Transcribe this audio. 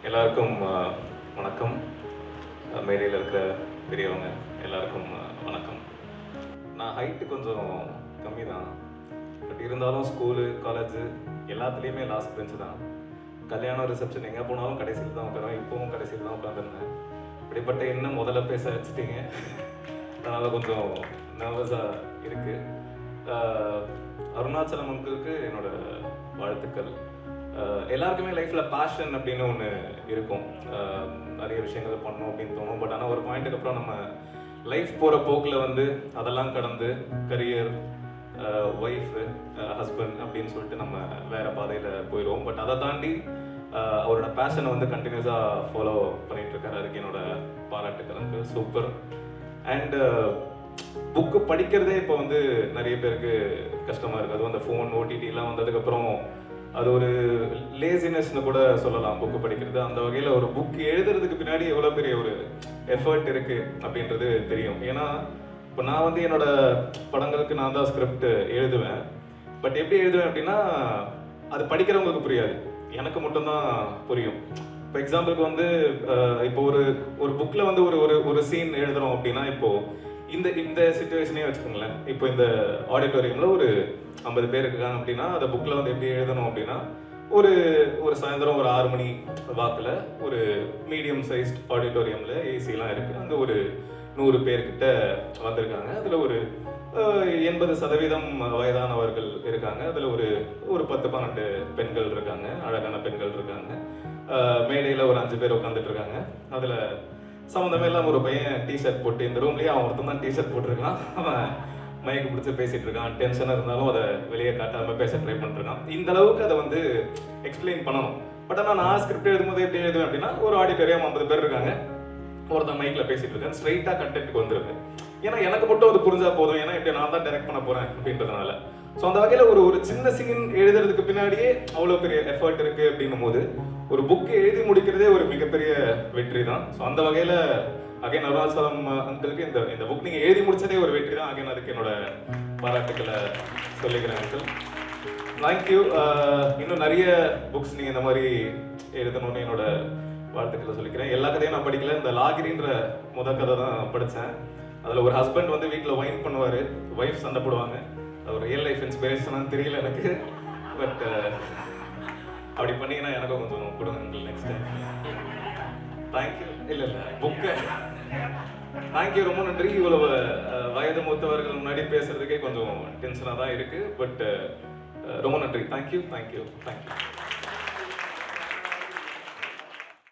எல்லாருக்கும் வணக்கம். மேடையில் இருக்கிற பெரியவங்க எல்லாருக்கும் வணக்கம். நான் ஹைட்டு கொஞ்சம் கம்மி தான், பட் இருந்தாலும் ஸ்கூலு காலேஜு எல்லாத்துலேயுமே லாஸ்ட் பெஞ்சு தான். கல்யாணம் ரிசப்ஷன் எங்கே போனாலும் கடைசியில் தான் உட்காருவேன். இப்போவும் கடைசியில் தான் உட்காந்துருந்தேன். இப்படிப்பட்ட என்ன முதல்ல பேச வச்சுட்டீங்க, அதனால் கொஞ்சம் நர்வஸாக இருக்குது. அருணாச்சலம் அங்கிளுக்கு என்னோட வாழ்த்துக்கள். எல்லாருக்குமே லைஃப்பில் பேஷன் அப்படின்னு ஒன்று இருக்கும். நிறைய விஷயங்கள் பண்ணணும் அப்படின்னு தோணும். பட் ஆனால் ஒரு பாயிண்ட்டுக்கு அப்புறம் நம்ம லைஃப் போகிற போக்கில் வந்து அதெல்லாம் கடந்து கரியர், ஒய்ஃபு, ஹஸ்பண்ட் அப்படின்னு சொல்லிட்டு நம்ம வேறு பாதையில் போயிடுவோம். பட் அதை தாண்டி அவரோட பேஷனை வந்து கண்டினியூஸாக ஃபாலோ பண்ணிகிட்ருக்காரு. அதுக்கு என்னோட பாராட்டுக்கள் வந்து சூப்பர். அண்டு புக்கு படிக்கிறதே இப்போ வந்து நிறைய பேருக்கு கஷ்டமாக இருக்குது. அதுவும் அந்த ஃபோன் ஓடிடிலாம் வந்ததுக்கப்புறம் அது ஒரு லேசினஸ்னு கூட சொல்லலாம் புக்கு படிக்கிறது. அந்த வகையில் ஒரு புக் எழுதுறதுக்கு பின்னாடி எவ்வளோ பெரிய ஒரு எஃபர்ட் இருக்குது அப்படின்றது தெரியும். ஏன்னா இப்போ நான் வந்து என்னோட படங்களுக்கு நான் தான் ஸ்கிரிப்ட் எழுதுவேன். பட் எப்படி எழுதுவேன் அப்படின்னா அது படிக்கிறவங்களுக்கு புரியாது, எனக்கு மட்டும்தான் புரியும். இப்போ எக்ஸாம்பிளுக்கு வந்து இப்போ ஒரு புக்கில் வந்து ஒரு சீன் எழுதுகிறோம் அப்படின்னா, இப்போது இந்த சிச்சுவேஷனே வச்சுக்கோங்களேன். இப்போ இந்த ஆடிட்டோரியமில் ஒரு 50 பேர் இருக்காங்க அப்படின்னா, அந்த புக்கில் வந்து எப்படி எழுதணும் அப்படின்னா, ஒரு சாயந்தரம் ஒரு 6 மணி வாக்கில் ஒரு மீடியம் சைஸ்ட் ஆடிட்டோரியமில் ஏசிலாம் இருக்குது. அங்கே ஒரு 100 பேர்கிட்ட வந்திருக்காங்க. அதில் ஒரு 80% வயதானவர்கள் இருக்காங்க. அதில் ஒரு 10-12 பெண்கள் இருக்காங்க, அழகான பெண்கள் இருக்காங்க. மேடையில் ஒரு 5 பேர் உட்காந்துட்டு இருக்காங்க. அதில் சம்மந்தமே இல்லாமல் ஒரு பையன் டிஷர்ட் போட்டு, இந்த ரூம்லேயே அவன் ஒருத்தன் தான் டிஷர்ட் போட்டிருக்கான். அவன் மைக்கு பிடிச்சி பேசிகிட்டு இருக்கான். டென்ஷனாக இருந்தாலும் அதை வெளியே காட்டாமல் பேச ட்ரை பண்ணிருக்கான். இந்த அளவுக்கு அதை வந்து எக்ஸ்பிளைன் பண்ணணும். பட் ஆனால் நான் ஸ்கிரிப்ட் எழுதும்போது எப்படி எழுதுவேன் அப்படின்னா, ஒரு ஆடிட்டோரியம் 50 பேர் இருக்காங்க, ஒருத்தன் மைக்கில் பேசிகிட்டு இருக்கேன், ஸ்ட்ரைட்டாக கண்டென்ட்டுக்கு வந்துருது. ஏன்னா எனக்கு மட்டும் அது புரிஞ்சா போதும், ஏன்னா இப்படி நான் தான் டைரக்ட் பண்ண போகிறேன் அப்படின்றதுனால. ஸோ அந்த வகையில் ஒரு சின்ன சீன் எழுதுறதுக்கு பின்னாடியே அவ்வளோ பெரிய எஃபர்ட் இருக்குது அப்படின்னும் போது ஒரு புக்கு எழுதி முடிக்கிறதே ஒரு மிகப்பெரிய வெற்றி தான். ஸோ அந்த வகையில் அகைன் அருணாச்சலம் அங்கிளுக்கு இந்த புக் நீங்கள் எழுதி முடிச்சதே ஒரு வெற்றி தான். அகைன் அதுக்கு என்னோட பாராட்டுக்களை சொல்லிக்கிறேன் அங்கிள். தேங்க்யூ. இன்னும் நிறைய புக்ஸ் நீங்கள் இந்த மாதிரி எழுதணும்னு என்னோட வாழ்த்துக்களை சொல்லிக்கிறேன். எல்லா கதையும் நான் படிக்கல, இந்த லாகிரின்ற கதை தான் படித்தேன். அதில் ஒரு ஹஸ்பண்ட் வந்து வீட்டில் வைன் பண்ணுவார், ஒய்ஃப் சண்டை போடுவாங்க. அது ஒரு ரியல் லைஃப் இன்ஸ்பிரேஷனான்னு தெரியல எனக்கு, பட் அப்படி பண்ணீங்கன்னா எனக்கும் கொஞ்சம் கொடுங்க நெக்ஸ்ட் டைம். தேங்க்யூ. இல்லை புக்கு தேங்க்யூ, ரொம்ப நன்றி. இவ்வளவு வயது மூத்தவர்கள் முன்னாடி பேசுறதுக்கே கொஞ்சம் டென்ஷனாக தான் இருக்குது. பட் ரொம்ப நன்றி. தேங்க்யூ.